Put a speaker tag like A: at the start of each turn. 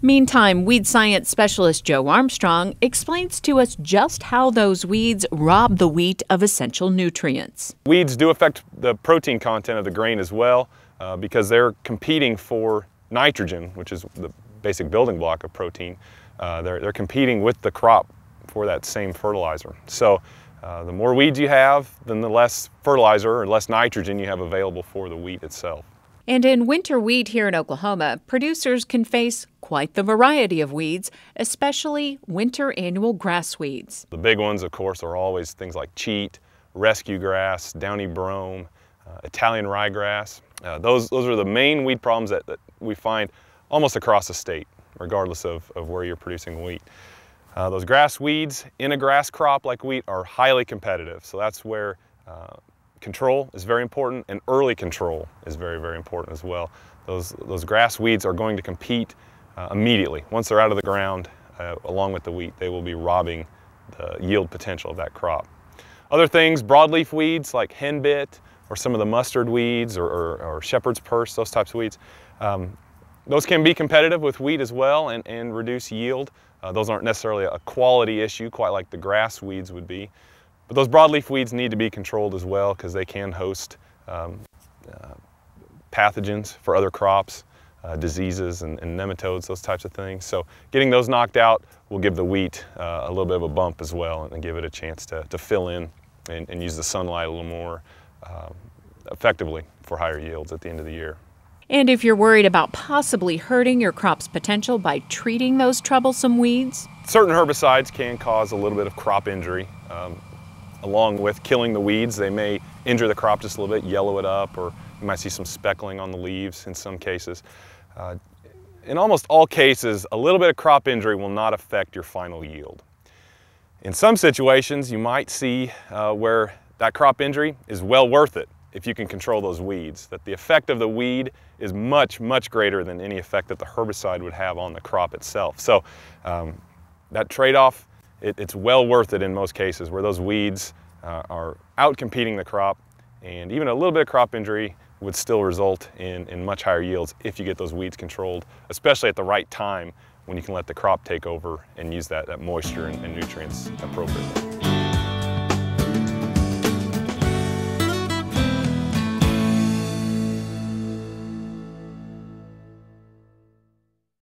A: Meantime, weed science specialist Joe Armstrong explains to us just how those weeds rob the wheat of essential nutrients.
B: Weeds do affect the protein content of the grain as well because they're competing for nitrogen, which is the basic building block of protein. They're competing with the crop for that same fertilizer. So the more weeds you have, then the less fertilizer or less nitrogen you have available for the wheat itself.
A: And in winter wheat here in Oklahoma, producers can face quite the variety of weeds, especially winter annual grass weeds.
B: The big ones, of course, are always things like cheat, rescue grass, downy brome, Italian ryegrass. Those are the main weed problems that we find almost across the state, regardless of where you're producing wheat. Those grass weeds in a grass crop like wheat are highly competitive, so that's where control is very important, and early control is very, very important as well. Those grass weeds are going to compete immediately. Once they're out of the ground, along with the wheat, they will be robbing the yield potential of that crop. Other things, broadleaf weeds like henbit or some of the mustard weeds or shepherd's purse, those types of weeds, those can be competitive with wheat as well and reduce yield. Those aren't necessarily a quality issue quite like the grass weeds would be. But those broadleaf weeds need to be controlled as well because they can host pathogens for other crops, diseases and nematodes, those types of things. So getting those knocked out will give the wheat a little bit of a bump as well and give it a chance to fill in and use the sunlight a little more effectively for higher yields at the end of the year.
A: And if you're worried about possibly hurting your crop's potential by treating those troublesome weeds,
B: certain herbicides can cause a little bit of crop injury. Along with killing the weeds, they may injure the crop just a little bit, yellow it up, or you might see some speckling on the leaves in some cases. In almost all cases, a little bit of crop injury will not affect your final yield. In some situations, you might see where that crop injury is well worth it if you can control those weeds, that the effect of the weed is much, much greater than any effect that the herbicide would have on the crop itself. So that trade-off, it's well worth it in most cases where those weeds are out-competing the crop, and even a little bit of crop injury would still result in much higher yields if you get those weeds controlled, especially at the right time when you can let the crop take over and use that moisture and nutrients appropriately.